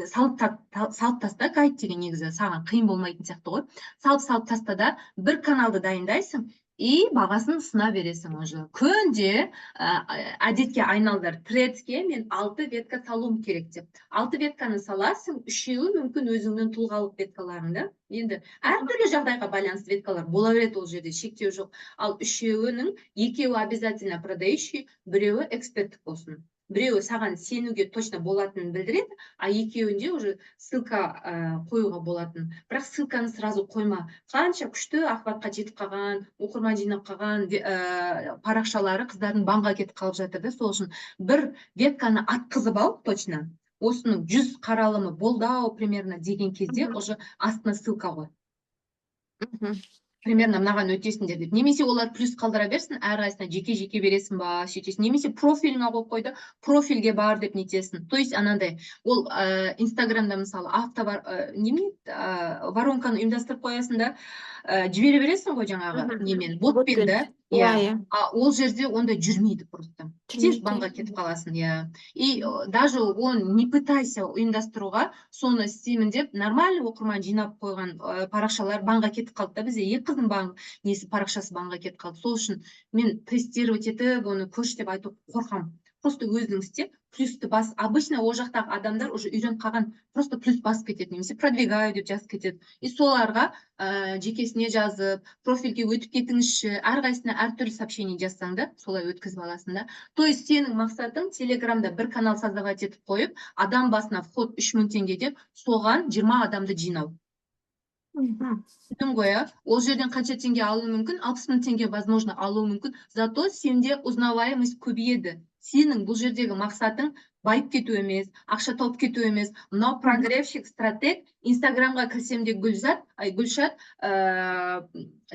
Салып таста, гайд деген негізі саған қиын болмайтын сияқты ғой. Салып таста да бір каналды дайындайсың. И бағасын ұсына бересің уже. Күнде әдетке айналдар. Тредске мен 6 ветка салуым керек деп. 6 ветканы саласың, 3-еуі мүмкін өзіңнің тұлғалық веткаларыңды. Енді әртүрлі жағдайға байланысты веткалар бола береді, ол жерде шектеу жоқ. Ал 3-еуінің 2-еуі обязательно продающий, 1-еуі эксперттік болсын. біреуі саған сенуге точно болатынын білдіреді, а екеуінде уже ссылка қоюға болатын. Бірақ ссылканы сразу қойма. Қанша күшті ақпаратқа жетіп қалған, оқырман жинап қалған парақшалары қыздардың банға кетіп қалып жатыр да. Сол үшін бір ветканы атқызып ал точно. Осының 100 қаралымы болды примерно деген кезде уже астына ссылка қой. Примерно мынаған өтесіңдер деп. Немесе олар плюс қалдыра берсін, әрқайсысына жеке-жеке бересің ба, сөйтесің. Немесе профиліңе қойып қойды, профильге бар деп нетесің. То есть анандай, ол Инстаграмда мысалы воронканы ұйымдастырып қоясың да, жібере бересің ғой жаңағы немен, ботпен да. Ол жерде онда жүрмейді просто. Тез банға кетіп қаласың, И даже он не пытайся ұйымдастыруға, соны істеймін деп, нормально оқырман жинап қойған парақшалар банға кетіп қалды да, бізде 2 қыздың парақшасы банға кетіп қалды. Сол үшін мен тестировать етіп, оны көрші деп айтып қорқам. Просто өзің істе, плюсты бас. Обычно ол жақтағы адамдар уже үйреніп қалған, просто плюс басып кетеді, немесе продвигаю деп жазып кетеді. И соларға жекесіне жазып, профильге өтіп кетіңізші, әрқайсысына әртүрлі сообщение жазсаң да, солай өткізіп аласың да. То есть сенің мақсатың Телеграмда бір канал создавать етіп қойып, адам басына вход 3000 теңге деп, соған 20 адамды жинау. Түсіндің ғой, ол жерден қанша теңге алуы мүмкін, 60 000 теңге возможно алуы мүмкін, зато сенде узнаваемость көбейеді. Сенің бұл жердегі мақсатың байып кету емес, ақша тауып кету емес. Мынау прогревщик, стратег, Инстаграмға кірсем де Гүлшат,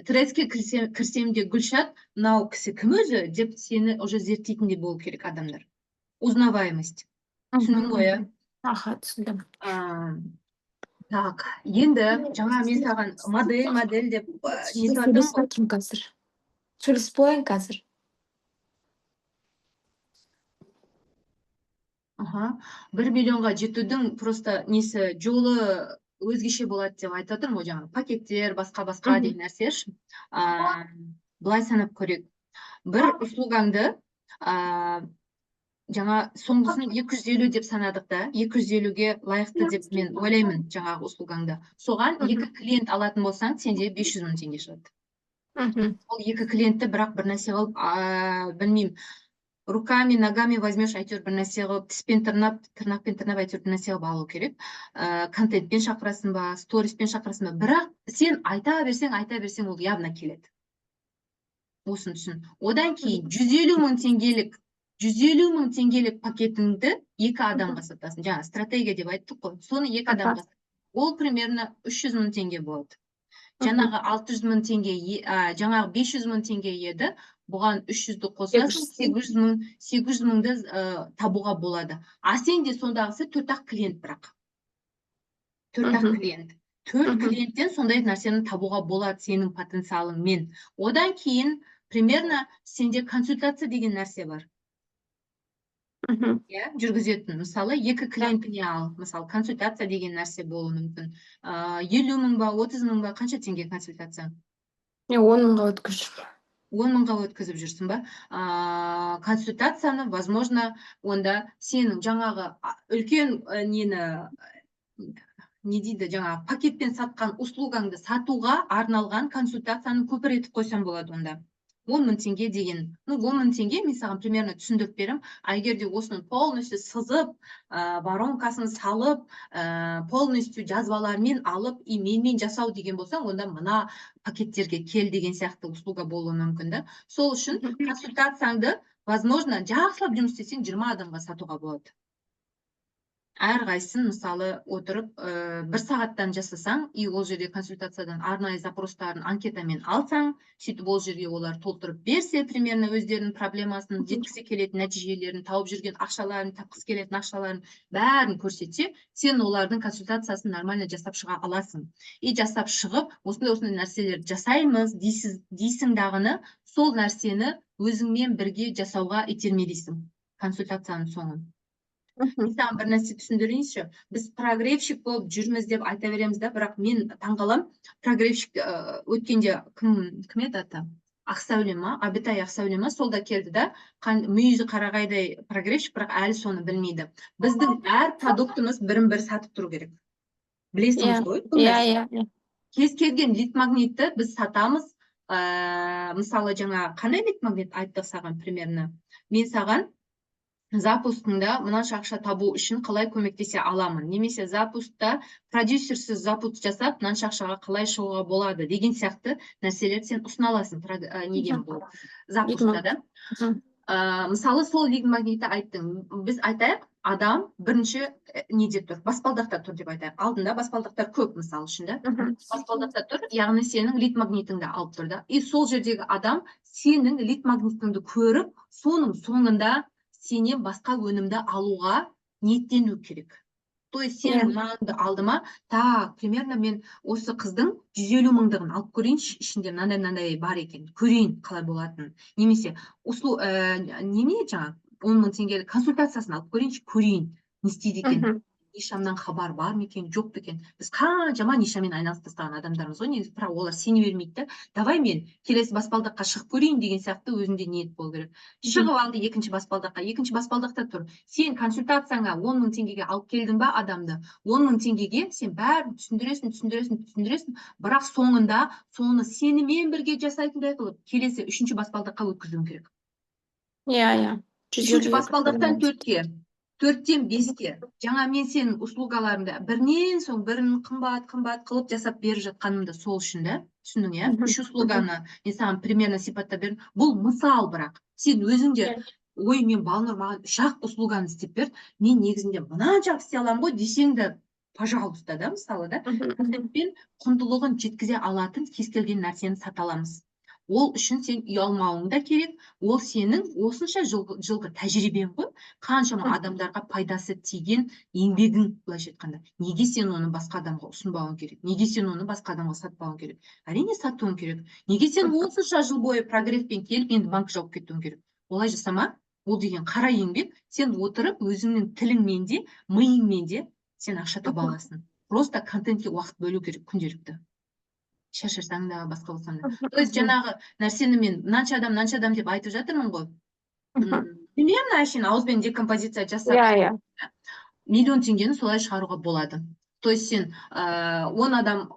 Трецке кірсем де Гүлшат, мынау кісі кім өзі деп сені уже зерттейтіндей болу керек адамдар. Узнаваемость. Түсіндің ғой? Аха, түсіндім. Так, енді жаңа мен саған модель деп нетіп жатырмын ғой. Сөйлесіп қояйын қазір. 1 миллионға жетудің просто несі жолы өзгеше болады деп айтып жатырмын ғой, жаңа пакеттер, басқа деген нәрсе. Былай санап көрейік. Бір услугаңды жаңа соңғысын 250 деп санадық да, 250-ге лайықты деп мен ойлаймын жаңағы услугаңды. Соған 2 клиент алатын болсаң, сенде 500 000 теңге шығады. Ол 2 клиентті бірақ бір нәрсе қылып, білмеймін, руками, ногами возьмешь, әйтеуір бір нәрсе қылып, тіспен тырнақпен тырнап әйтеуір бір нәрсе қылып алу керек. Контентпен шақырасың ба, сториспен шақырасың ба, бірақ сен айта берсең, ол явно келеді. Осын түсін. Одан кейін 150 000 теңгелік пакетіңді 2 адамға сатасың. Жаңа стратегия деп айттық қой. Соны 2 адамға сатасың. Ол примерно 300 000 теңге болады. Жаңағы 600 000 теңге, жаңағы 500 000 теңге еді, бұған 300-ді қосасың, 800 000-ды табуға болады. А сенде сондағысы 4-ақ клиент бірақ. 4-ақ клиент. 4 клиенттен сондай нәрсені табуға болады сенің потенциалыңмен. Одан кейін примерно сенде консультация деген нәрсе бар. Жүргізетін. Мысалы, 2 клиентіне ал. Мысалы, консультация деген нәрсе болуы мүмкін. 50 000 ба, 30 000 ба, қанша теңге консультация? 10 000-ға өткізіп. 10 000-ға өткізіп жүрсің ба? Консультацияны, возможно, онда сенің жаңағы үлкен не дейді, жаңағы пакетпен сатқан услугаңды сатуға арналған консультацияны көпіретіп қойсам болады онда. 10 000 теңге деген. 10 000 теңге мен саған примерно түсіндіріп берем. Егер де осының полностью сызып, воронкасын салып, полностью жазбалармен алып, менімен жасау деген болсаң, онда мына пакеттерге кел деген сияқты услуга болуы мүмкін да. Сол үшін консультацияңды, возможно, жақсылап жұмыс істесең 20 адамға сатуға болады. Әрқайсысын мысалы отырып 1 сағаттан жасасаң, ол жерде консультациядан арнайы запростарын анкетамен алсаң, сөйтіп ол жерге олар толтырып берсе, примерно өздерінің проблемасын, жеткісі келетін нәтижелерін, тауып жүрген ақшаларын, тапқысы келетін ақшаларын бәрін көрсетсе, сен олардың консультациясын нормально жасап шыға аласың. И жасап шығып, осындай нәрселерді жасаймыз дейсің дағыны, сол нәрсені өзіңмен бірге жасауға итермелейсің консультацияның соңын. Саған бір нәрсе түсіндірейінші, біз прогревщик болып жүрміз деп айта береміз да, бірақ мен таңғалам, прогревщик өткенде кім еді аты? Ақсәуле ма, Абитай Ақсәуле ма, сол да келді да, мүйізі қарағайдай прогревщик, бірақ әлі соны білмейді. Біздің әр продуктымыз бірін-бірі сатып тұру керек. Білесіңіз ғой? Кез келген лид магнитті біз сатамыз. Мысалы жаңа қандай лид магнит айттық саған примерно? Мен саған запускыңда мынанша ақша табу үшін қалай көмектесе аламын, немесе запускта продюсерсіз запуск жасап мынанша ақшаға қалай шығуға болады деген сияқты нәрселерді сен ұсына аласың неден бұл запускта да. Мысалы сол лиг магнитті айттың. Біз айтайық, адам бірінші неде тұр, баспалдақта тұр деп айтайық. Алдында баспалдақтар көп, мысалы үшін да. Баспалдақта тұр, яғни сенің лид магнитіңді алып тұр да. И сол жердегі адам сенің лид магнитіңді көріп, соның соңында сенен басқа өнімді алуға ниеттену керек. То есть сенің мынаңды алдыма, так, примерно мен осы қыздың 150 мыңдығын алып көрейінші, ішінде мынандай бар екен, көрейін қалай болатынын. Немесе неме жаңа 10 мың теңгелік консультациясын алып көрейінші, көрейін, не істейді екен, нишамнан хабар бар ма екен, жоқ па екен. Біз қаншама нишамен айналысып тастаған адамдармыз ғой, негізі, бірақ олар сене бермейді да. Давай мен келесі баспалдаққа шығып көрейін деген сияқты өзінде ниет болу керек. Шығып алды екінші баспалдақта тұр. Сен консультацияңа 10 мың теңгеге алып келдің ба адамды? 10 мың теңгеге сен бәрін түсіндіресің, бірақ соңында соны сенімен бірге жасайтындай қылып, келесі үшінші баспалдаққа өткізуің керек. Үшінші баспалдақтан төрттен беске. Жаңа мен сенің услугаларыңды бірінен соң бірін қымбат қылып жасап беріп жатқанымды сол үшін да. Түсіндің, иә? Үш услуганы мен саған примерно сипаттап бердім. Бұл мысал, бірақ сен өзіңде ой, мен Балнұр маған 3-ақ услуганы істеп берді, мен негізінде мынанша істей аламын ғой десең де, пожалуйста, да, мысалы да. Контентпен құндылығын жеткізе алатын кез келген нәрсені сата аламыз. Ол үшін сен ұялмауың да керек. Ол сенің осынша жылғы тәжірибең ғой, қаншама адамдарға пайдасы тиген еңбегің, былайша айтқанда. Неге сен оны басқа адамға ұсынбауың керек? Неге сен оны басқа адамға сатпауың керек? Әрине сатуың керек. Неге сен осынша жыл бойы прогресспен келіп, енді банк жауып кетуің керек? Олай жасама. Ол деген қара еңбек. Сен отырып өзіңнің тіліңмен де, миыңмен де сен ақша таба аласың. Просто контентке уақыт бөлу керек күнделікті. Шашырсаң да, басқа болсаң да. То есть жаңағы нәрсені мен мынанша адам деп айтып жатырмын ғой. Примерно әшейін ауызбен декомпозиция жасап, миллион теңгені солай шығаруға болады. То есть сен 10 адам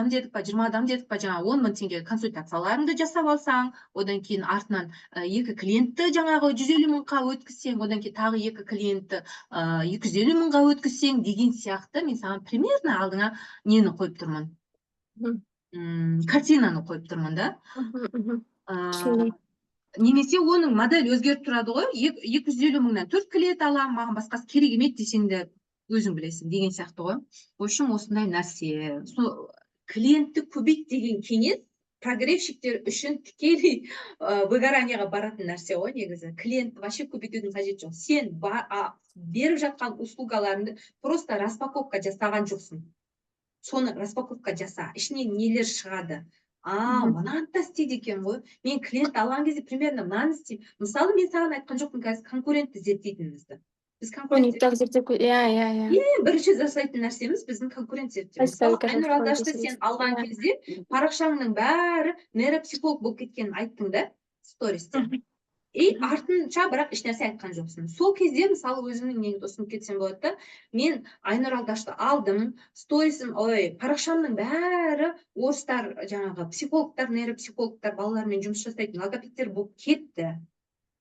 дедік па, 20 адам дедік па, жаңа 10 мың теңге консультацияларыңды жасап алсаң, одан кейін артынан 2 клиентті жаңағы 150 мыңға өткізсең, одан кейін тағы 2 клиентті 250 мыңға өткізсең деген сияқты, мен саған примерно алдыңа нені қойып тұрмын. Картинаны қойып тұрмын да. Немесе оның модель өзгеріп тұрады ғой. 250 мыңнан 4 клиент алам, маған басқасы керек емес десең де өзің білесің деген сияқты ғой. В общем, осындай нәрсе. Клиентті көбейт деген кеңес прогревщиктер үшін тікелей выгоранияға баратын нәрсе ғой негізі. Клиентті вообще көбейтудің қажеті жоқ. Сен беріп жатқан услугаларыңды просто распаковка жасаған жоқсың. Соны распаковка жаса, ішінен нелер шығады. Мынаны да істейді екен ғой. Мен клиент алған кезде примерно мынаны істеймін. Мысалы, мен саған айтқан жоқпын қазір конкурентті зерттейтінімізді. Біз бірінші жасайтын нәрсеміз біздің конкурент зерттеу. Мысалы, Айнұр Алдашты сен алған кезде парақшаңның бәрі нейропсихолог болып кеткенін айттың да, стористе. И артынша бірақ ешнәрсе айтқан жоқсың. Сол кезде, мысалы, өзімнің неңді ұсынып кетсем болады да, мен Айнұр Алдашты алдым, сторисім, парақшамның бәрі орыстар, жаңағы психологтар, нейропсихологтар, балалармен жұмыс жасайтын логопедтер болып кетті.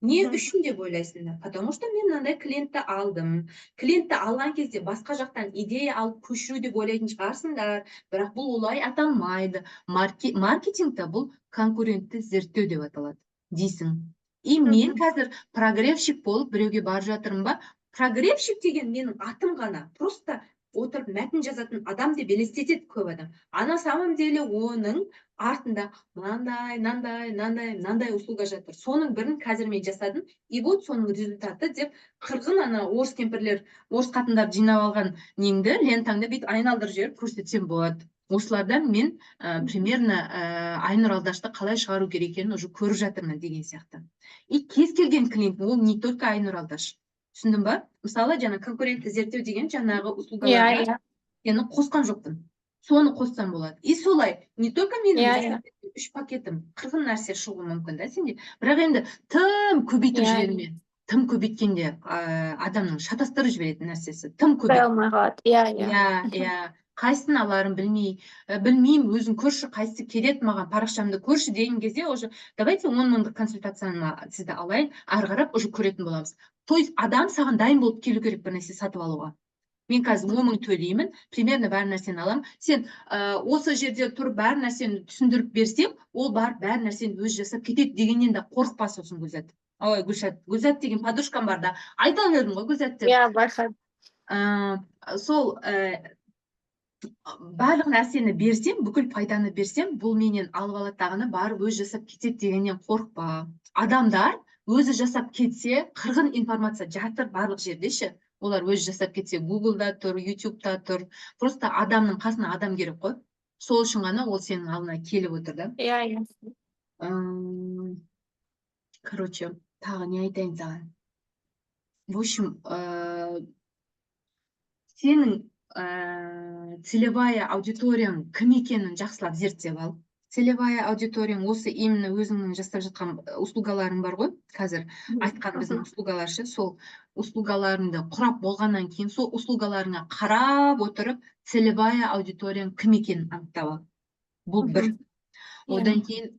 Не үшін деп ойлайсыңдар? Потому что мен мынандай клиентті алдым. Клиентті алған кезде басқа жақтан идея алып көшіру деп ойлайтын шығарсыңдар, бірақ бұл олай аталмайды. Маркетингте бұл конкурентті зерттеу деп аталады дейсің. И мен қазір прогревщик болып біреуге барып жатырмын ба? Прогревщик деген менің атым ғана. Просто отырып мәтін жазатын адам деп елестетеді көп адам. На самом деле оның артында мынандай услуга жатыр. Соның бірін қазір мен жасадым. И вот соның результаты деп қырғын орыс кемпірлер, орыс қатындар жинап алған неңді, лентаңды бейт айналдырып жіберіп көрсетсем болады. Осылардан мен примерно Айнұр Алдашты қалай шығару керек екенін уже көріп жатырмын деген сияқты. И кез келген клиент, ол не только Айнұр Алдаш. Түсіндің ба? Мысалы, жаңа конкурентті зерттеу деген жаңағы услугаларға сені қосқан жоқпын. Соны қоссам болады. И солай, не только менің 3 пакетім, 40 нәрсе шығуы мүмкін да сенде. Бірақ енді тым көбейтіп жіберме. Тым көбейткенде адамның шатастырып жіберетін нәрсесі. Тым көбейт. қайсысын аларын білмеймін, өзің көрші, қайсысы келеді маған, парақшамды көрші деген кезде уже давайте 10 мыңдық консультацияны сізді алайын, ары қарап уже көретін боламыз. То есть адам саған дайын болып келу керек бір нәрсе сатып алуға. Мен қазір 10 мың төлеймін, примерно бәр нәрсені аламын. Сен осы жерде тұрып бәр нәрсені түсіндіріп берсем, ол бәр нәрсені өзі жасап кетеді дегеннен де қорықпа сосын Гүлзат. Ой, Гүлзат деген подружкам бар да, айта бердім ғой Гүлзат деп. Иә, байқадым. Сол барлық нәрсені берсем, бүкіл пайданы берсем, бұл менен алып алады дағыны барып өз жасап кетеді дегеннен қорықпа. Адамдар өзі жасап кетсе, қырғын информация жатыр барлық жерде ше. Олар өзі жасап кетсе, Google-да тұр, YouTube-та тұр. Просто адамның қасына адам керек қой. Сол үшін ғана ол сенің алдына келіп отыр да. Иә. Короче, тағы не айтайын саған? В общем, сенің целевая аудиторияң кім екенін жақсылап зерттеп ал. Целевая аудиторияң осы именно өзіңнің жасап жатқан услугаларың бар ғой, қазір айтқан біздің услугалар ше, сол услугаларыңды құрап болғаннан кейін, сол услугаларыңа қарап отырып, целевая аудиторияң кім екенін анықтап ал. Бұл бір. Одан кейін,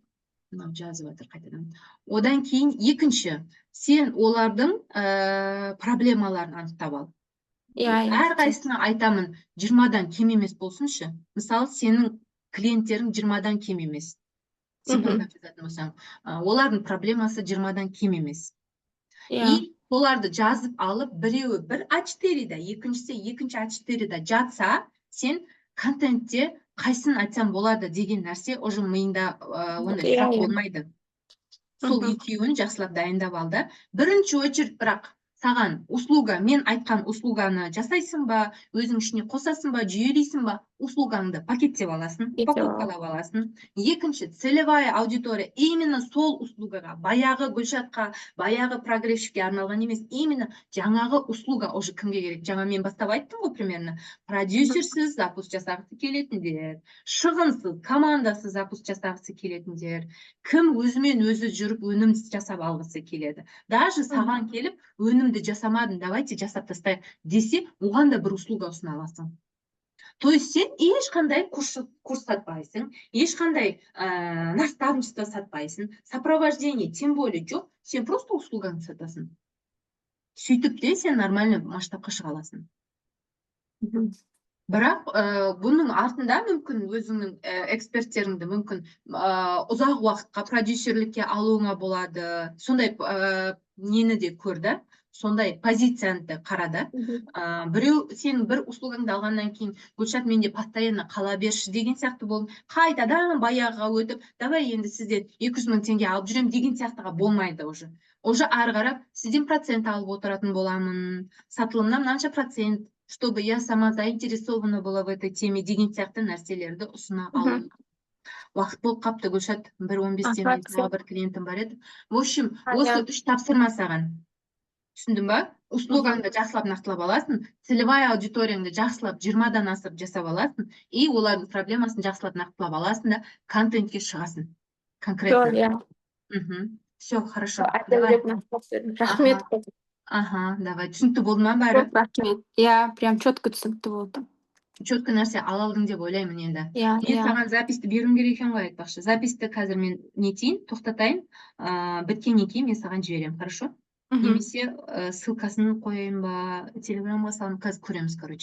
жазып жатыр қайтадан. Одан кейін екінші, сен олардың проблемаларын анықтап ал. Әрқайсысына айтамын, 20-дан кем емес болсыншы. Мысалы, сенің клиенттерің 20-дан кем емес. Сен жазатын болсаң, олардың проблемасы 20-дан кем емес. И оларды жазып алып, біреуі бір А4-да, екіншісі екінші А4-да жатса, сен контентте қайсын айтсам болады деген нәрсе уже миыңда ондай сұрақ болмайды. Сол екеуін жақсылап дайындап алды. Бірінші очередь бірақ саған услуга, мен айтқан услуганы жасайсың ба, өзің ішіне қосасың ба, жүйелейсің ба, услугаңды пакеттеп аласың, покупкалап аласың. Екінші, целевая аудитория именно сол услугаға, баяғы Гүлшатқа, баяғы прогрессивке арналған емес, именно жаңағы услуга уже кімге керек? Жаңа мен бастап айттым ғой примерно. Продюсерсіз запуск жасағысы келетіндер, шығынсыз, командасыз запуск жасағысы келетіндер, кім өзімен өзі жүріп өнім жасап алғысы келеді. Даже саған келіп, өнімді жасамадым, давайте жасап тастайық десе, оған да бір услуга ұсына аласың. То есть сен ешқандай курс сатпайсың, ешқандай наставничество сатпайсың, сопровождение тем более жоқ, сен просто услуганы сатасың. Сөйтіп де сен нормальный масштабқа шыға аласың. Бірақ бұның артында мүмкін өзіңнің эксперттеріңді мүмкін ұзақ уақытқа продюсерлікке алуыңа болады. Сондай нені де көрді, сондай позицияны қарады. Біреу сен бір услугаңды алғаннан кейін, Гүлшат менде постоянно қала берші деген сияқты болды. Қайтадан баяғыға өтіп, давай енді сізден 200 мың теңге алып жүрем деген сияқтыға болмайды уже. Уже ары қарап сізден процент алып отыратын боламын. Сатылымнан мынанша процент, чтобы я сама заинтересована была в этой теме деген сияқты нәрселерді ұсына алу. Уақыт болып қапты, Гүлшат, 1:15-те мен тағы бір клиентім бар еді. В общем, осы 3 тапсырма саған. Түсіндің ба? Услугаңды жақсылап нақтылап аласың, целевая аудиторияңды жақсылап 20-дан асып жасап аласың, и олардың проблемасын жақсылап нақтылап аласың да контентке шығасың. Конкретно. Все, хорошо. Рахмет. Давай. Түсінікті болды ма бәрі? Рахмет. Иә, прям четко түсінікті болды. Четко нәрсе ала алдың деп ойлаймын енді. Мен саған записті беруім керек екен ғой айтпақшы. Записті қазір мен нетейін, тоқтатайын. Біткеннен кейін мен саған жіберемін, хорошо? Немесе ссылкасын қояйын ба, телеграмға саламын, қазір көреміз, короче.